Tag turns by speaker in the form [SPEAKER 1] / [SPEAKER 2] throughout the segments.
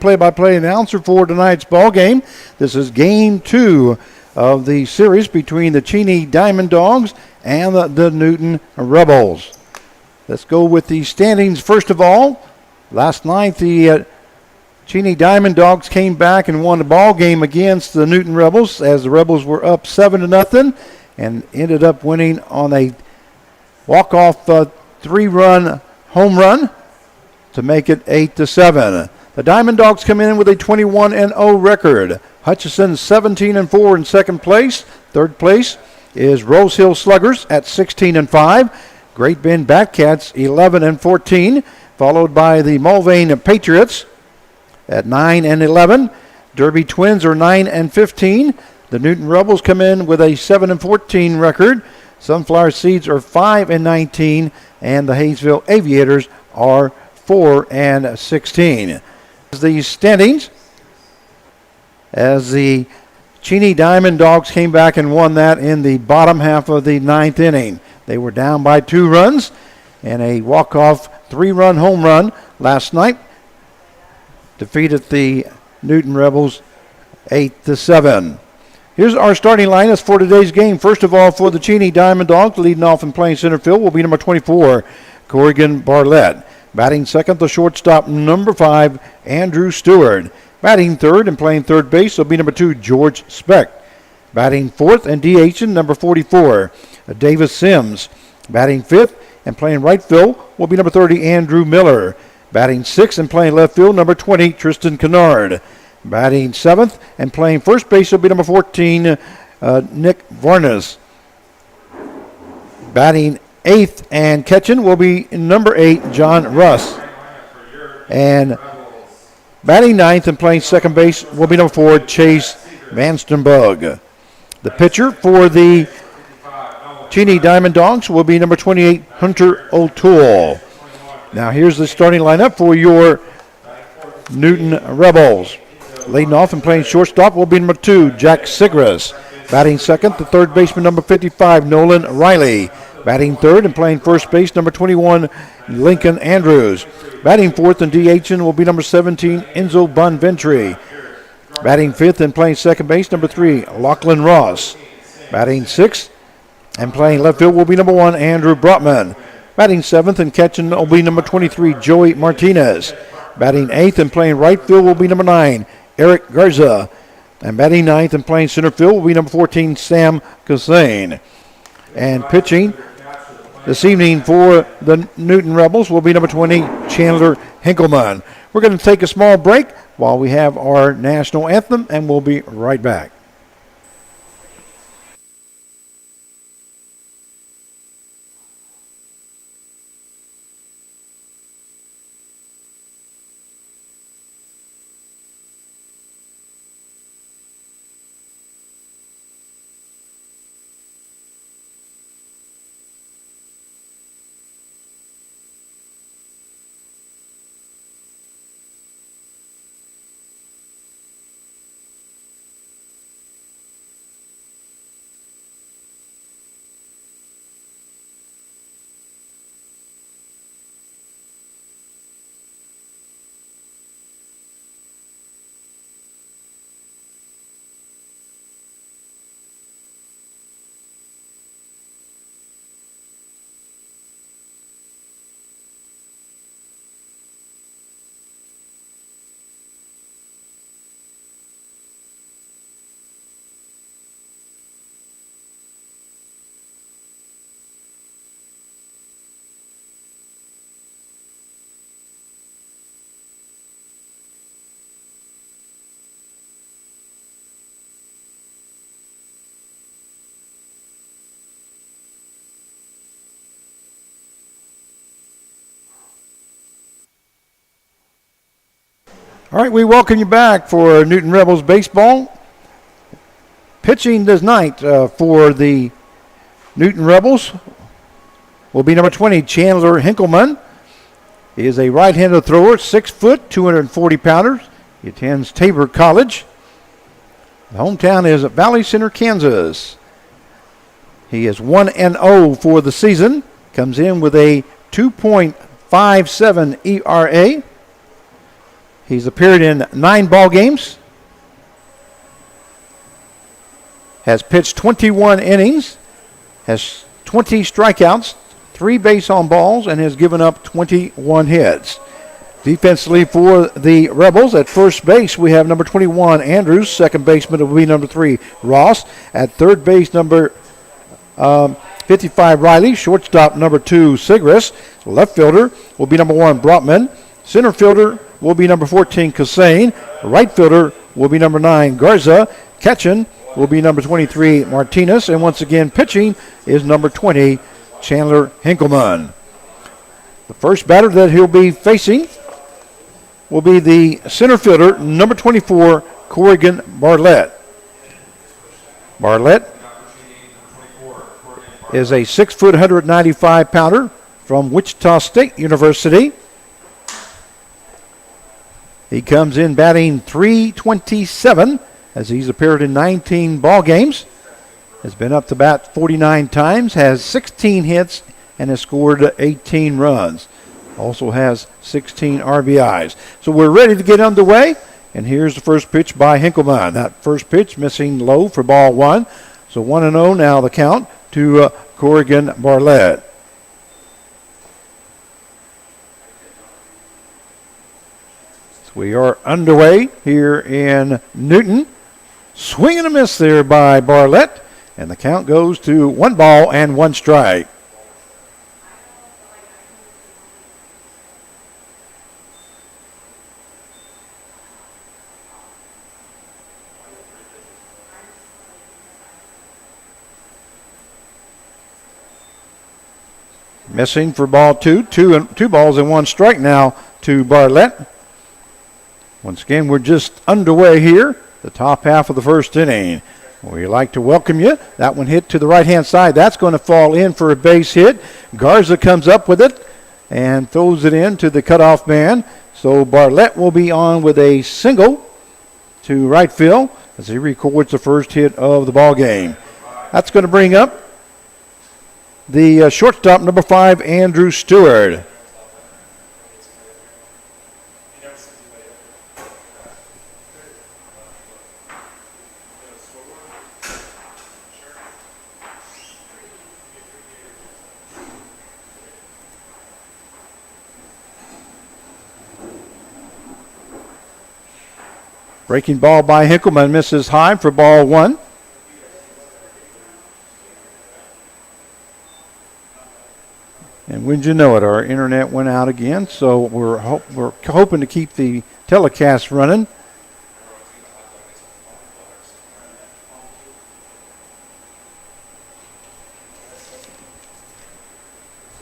[SPEAKER 1] play-by-play announcer for tonight's ball game. This is game 2 of the series between the Cheney Diamond Dogs and the Newton Rebels. Let's go with the standings first of all. Last night, the Cheney Diamond Dogs came back and won the ball game against the Newton Rebels as the Rebels were up 7-0 and ended up winning on a walk-off 3-run home run to make it 8-7. The Diamond Dogs come in with a 21-0 record. Hutchison 17-4 in second place. Third place is Rose Hill Sluggers at 16-5. Great Bend Batcats 11-14, followed by the Mulvane Patriots at 9-11. Derby Twins are 9-15. The Newton Rebels come in with a 7-14 record. Sunflower Seeds are 5-19, and the Hayesville Aviators are 4-16. The standings, as the Cheney Diamond Dogs came back and won that in the bottom half of the 9th inning. They were down by 2 runs and a walk-off 3-run home run last night defeated the Newton Rebels 8-7. Here's our starting lineups for today's game. First of all, for the Cheney Diamond Dogs, leading off and playing center field will be number 24, Corrigan Barlett. Batting second, the shortstop, number 5, Andrew Stewart. Batting third and playing third base will be number 2, George Speck. Batting fourth and DHing, number 44, Davis Sims. Batting fifth and playing right field will be number 30, Andrew Miller. Batting sixth and playing left field, number 20, Tristan Kennard. Batting seventh and playing first base will be number 14, Nick Varnes. Batting eighth and catching will be number 8, John Russ. And batting ninth and playing second base will be number 4, Chase Vanstenbug. The pitcher for the Cheney Diamond Dogs will be number 28, Hunter O'Toole. Now here's the starting lineup for your Newton Rebels. Leading off and playing shortstop will be number 2, Jack Sigris. Batting second, the third baseman, number 55, Nolan Riley. Batting third and playing first base, number 21, Lincoln Andrews. Batting fourth and DHing will be number 17, Enzo Bonventry. Batting fifth and playing second base, number 3, Lachlan Ross. Batting sixth and playing left field will be number 1, Andrew Brotman. Batting seventh and catching will be number 23, Joey Martinez. Batting eighth and playing right field will be number 9, Eric Garza. And batting ninth and playing center field will be number 14, Sam Cassane. And pitching this evening for the Newton Rebels will be number 20, Chandler Hinkleman. We're going to take a small break while we have our national anthem, and we'll be right back. All right, we welcome you back for Newton Rebels baseball. Pitching tonight for the Newton Rebels will be number 20, Chandler Hinkleman. He is a right-handed thrower, 6 foot, 240 pounders. He attends Tabor College. The hometown is Valley Center, Kansas. He is 1-0 for the season. Comes in with a 2.57 ERA. He's appeared in 9 ball games, has pitched 21 innings, has 20 strikeouts, 3 base on balls, and has given up 21 hits. Defensively for the Rebels, at first base we have number 21, Andrews. Second baseman will be number 3, Ross. At third base, number 55, Riley. Shortstop, number 2, Sigris. Left fielder will be number 1, Brotman. Center fielder will be number 14, Kassane. Right fielder will be number 9, Garza. Catching will be number 23, Martinez. And once again, pitching is number 20, Chandler Hinkleman. The first batter that he'll be facing will be the center fielder, number 24, Corrigan Bartlett. Bartlett is a 6-foot, 195-pounder from Wichita State University. He comes in batting .327 as he's appeared in 19 ball games. Has been up to bat 49 times, has 16 hits, and has scored 18 runs. Also has 16 RBIs. So we're ready to get underway, and here's the first pitch by Hinkleman. That first pitch missing low for ball 1. So 1-0 now the count to Corrigan Bartlett. So we are underway here in Newton. Swing and a miss there by Bartlett, and the count goes to 1 ball and 1 strike. Missing for ball 2. Two balls and 1 strike now to Bartlett. Once again, we're just underway here, the top half of the first inning. We'd like to welcome you. That one hit to the right-hand side. That's going to fall in for a base hit. Garza comes up with it and throws it in to the cutoff man. So Bartlett will be on with a single to right field as he records the first hit of the ball game. That's going to bring up the shortstop, number 5, Andrew Stewart. Breaking ball by Hinkleman misses high for ball 1. And wouldn't you know it, our internet went out again, so we're hoping to keep the telecast running.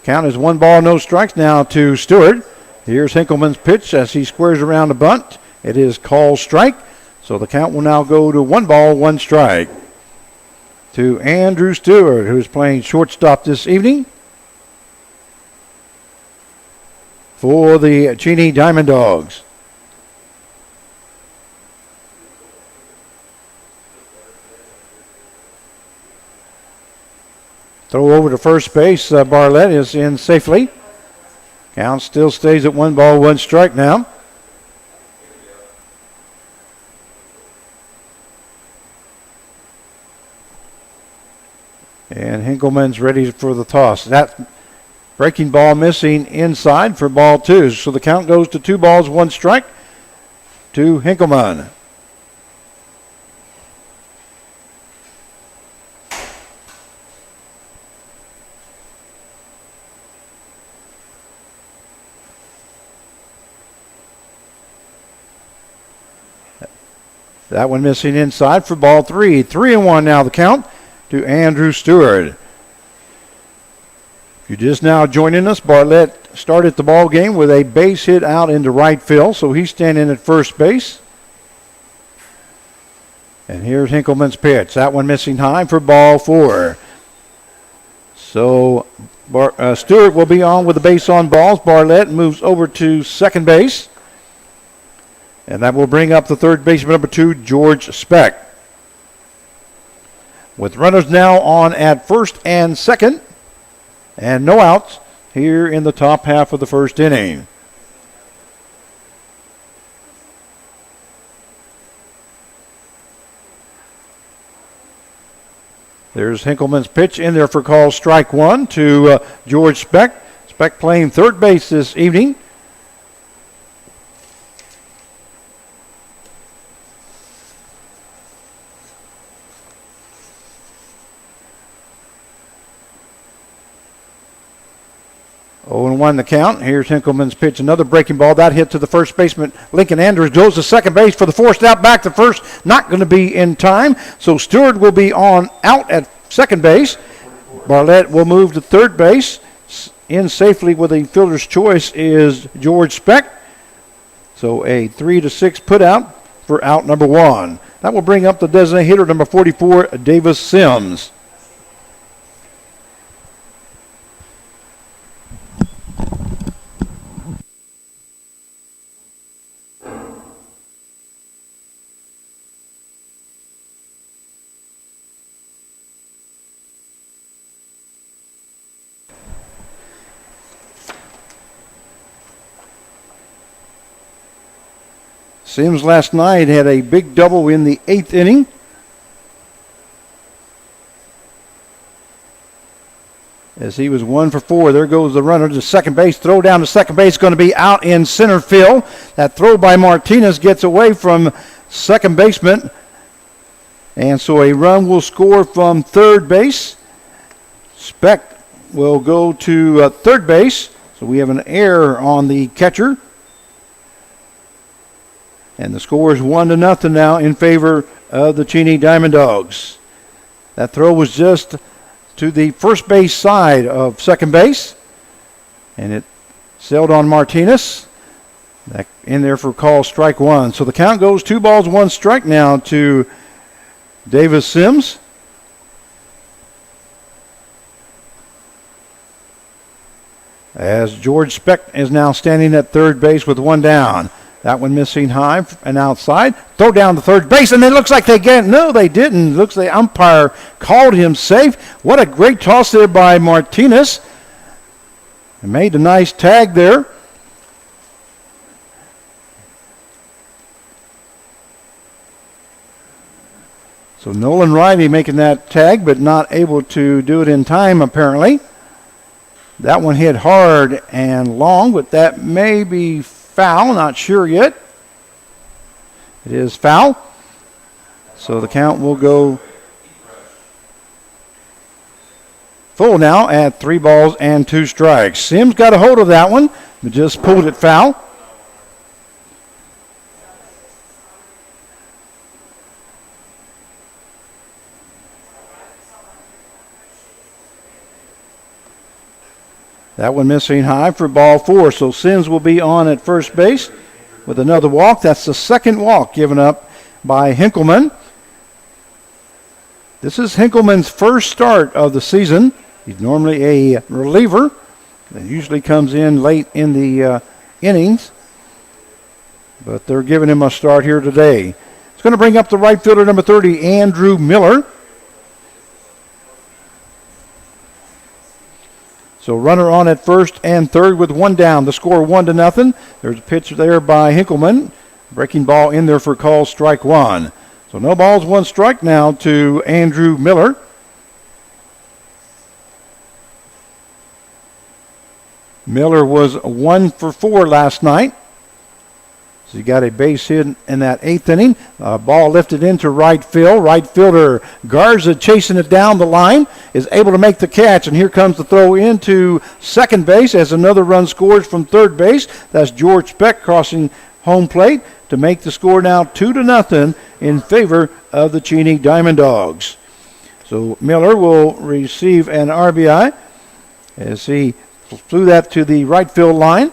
[SPEAKER 1] Count is 1 ball, no strikes now to Stewart. Here's Hinkleman's pitch as he squares around the bunt. It is called strike, so the count will now go to 1 ball, 1 strike to Andrew Stewart, who's playing shortstop this evening for the Cheney Diamond Dogs. Throw over to first base. Bartlett is in safely. Count still stays at 1 ball, 1 strike now. And Hinkleman's ready for the toss. That breaking ball missing inside for ball 2. So the count goes to 2 balls, 1 strike to Hinkleman. That one missing inside for ball 3. 3-1 now the count to Andrew Stewart. If you're just now joining us, Bartlett started the ball game with a base hit out into right field, so he's standing at first base. And here's Hinkleman's pitch. That one missing high for ball 4. So Stewart will be on with the base on balls. Bartlett moves over to second base. And that will bring up the third baseman, number 2, George Speck. With runners now on at first and second, and no outs here in the top half of the first inning. There's Hinkleman's pitch in there for call strike one to George Speck. Speck playing third base this evening. Oh, and 1 the count. Here's Hinkleman's pitch. Another breaking ball. That hit to the first baseman. Lincoln Andrews goes to second base for the forced out back to first. Not going to be in time. So Stewart will be on out at second base. Barlett will move to third base. In safely with a fielder's choice is George Speck. So a 3-6 put out for out number 1. That will bring up the designated hitter, number 44, Davis Sims. Sims last night had a big double in the 8th inning. As he was 1 for 4. There goes the runner to second base. Throw down to second base, going to be out in center field. That throw by Martinez gets away from second baseman. And so a run will score from third base. Speck will go to third base. So we have an error on the catcher. And the score is 1-0 now in favor of the Cheney Diamond Dogs. That throw was just to the first base side of second base. And it sailed on Martinez. That in there for call strike 1. So the count goes 2 balls, 1 strike now to Davis Sims. As George Speck is now standing at third base with 1 down. That one missing high and outside. Throw down to third base, and it looks like they get it. No, they didn't. Looks like the umpire called him safe. What a great toss there by Martinez. He made a nice tag there. So Nolan Riley making that tag, but not able to do it in time, apparently. That one hit hard and long, but that may be foul, not sure yet. It is foul. So the count will go full now at 3 balls and 2 strikes. Sims got a hold of that one, but just pulled it foul. That one missing high for ball 4. So Sims will be on at first base with another walk. That's the second walk given up by Hinkleman. This is Hinkleman's first start of the season. He's normally a reliever. That usually comes in late in the innings. But they're giving him a start here today. It's going to bring up the right fielder, number 30, Andrew Miller. So runner on at first and third with 1 down. The score 1-0. There's a pitch there by Hinkleman. Breaking ball in there for call strike 1. So no balls, 1 strike now to Andrew Miller. Miller was 1 for 4 last night. So he got a base hit in that 8th inning. Ball lifted into right field. Right fielder Garza chasing it down the line is able to make the catch. And here comes the throw into second base as another run scores from third base. That's George Speck crossing home plate to make the score now 2-0 in favor of the Cheney Diamond Dogs. So Miller will receive an RBI as he flew that to the right field line.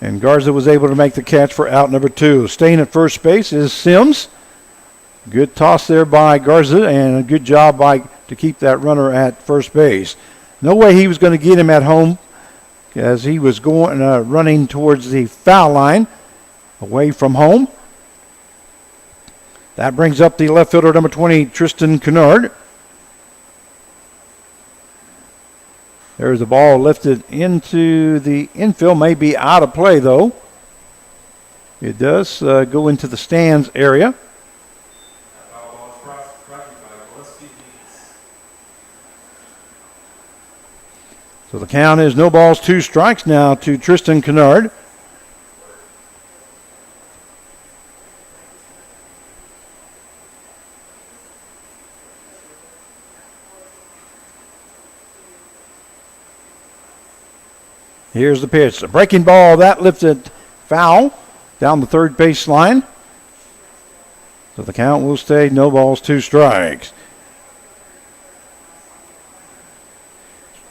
[SPEAKER 1] And Garza was able to make the catch for out number 2. Staying at first base is Sims. Good toss there by Garza and a good job to keep that runner at first base. No way he was going to get him at home as he was going running towards the foul line away from home. That brings up the left fielder, number 20, Tristan Kennard. There's the ball lifted into the infield. May be out of play, though. It does go into the stands area. So the count is no balls, 2 strikes now to Tristan Kennard. Here's the pitch. A breaking ball, that lifted foul down the third base line. So the count will stay no balls, 2 strikes.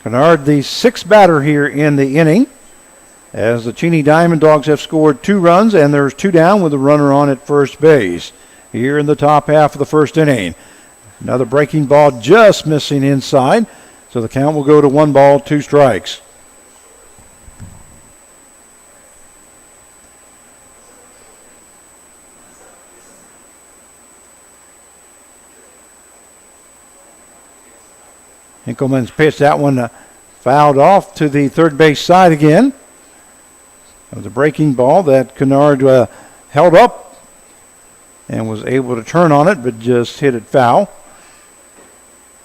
[SPEAKER 1] Kennard, the 6th batter here in the inning, as the Cheney Diamond Dogs have scored 2 runs, and there's 2 down with a runner on at first base here in the top half of the first inning. Another breaking ball just missing inside, so the count will go to 1 ball, 2 strikes. Hinkleman's pitch, that one fouled off to the third base side again. It was a breaking ball that Kennard held up and was able to turn on it, but just hit it foul.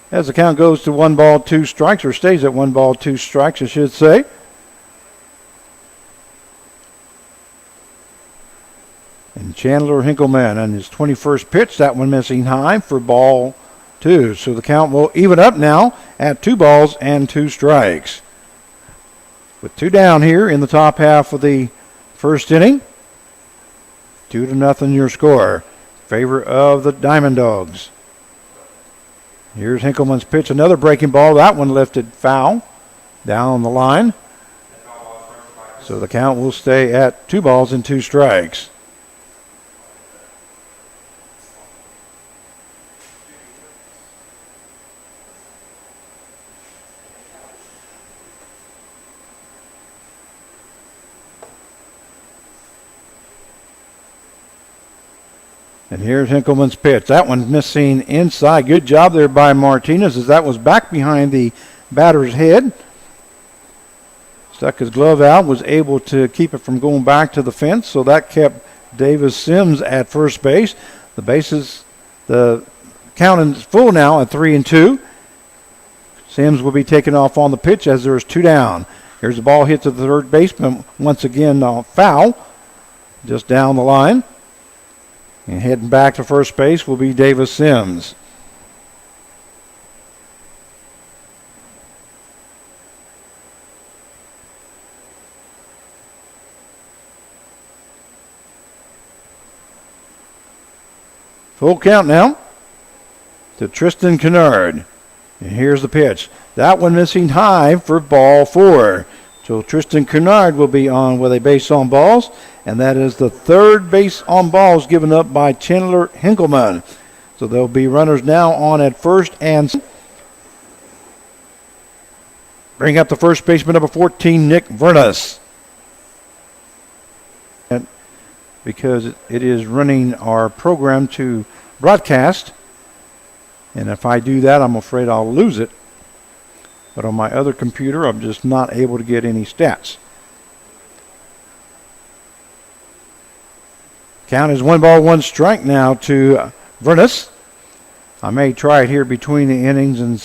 [SPEAKER 1] As the count goes to 1 ball, 2 strikes, or stays at 1 ball, 2 strikes, I should say. And Chandler Hinkleman on his 21st pitch, that one missing high for ball 2. So the count will even up now at 2 balls and 2 strikes. With 2 down here in the top half of the first inning. 2-0 your score. Favor of the Diamond Dogs. Here's Hinkleman's pitch, another breaking ball. That one lifted foul down the line. So the count will stay at 2 balls and 2 strikes. And here's Hinkleman's pitch. That one's missing inside. Good job there by Martinez, as that was back behind the batter's head. Stuck his glove out, was able to keep it from going back to the fence, so that kept Davis Sims at first base. The count is full now at 3-2. Sims will be taken off on the pitch as there's 2 down. Here's the ball hit to the third baseman. Once again, foul just down the line. And heading back to first base will be Davis Sims. Full count now to Tristan Kennard. And here's the pitch. That one missing high for ball 4. So Tristan Kennard will be on with a base on balls, and that is the 3rd base on balls given up by Chandler Hinkleman. So there'll be runners now on at first and bring up the first baseman, number 14, Nick Vernus. And because it is running our program to broadcast, and if I do that, I'm afraid I'll lose it. But on my other computer, I'm just not able to get any stats. Count is 1 ball, 1 strike now to Vernus. I may try it here between the innings and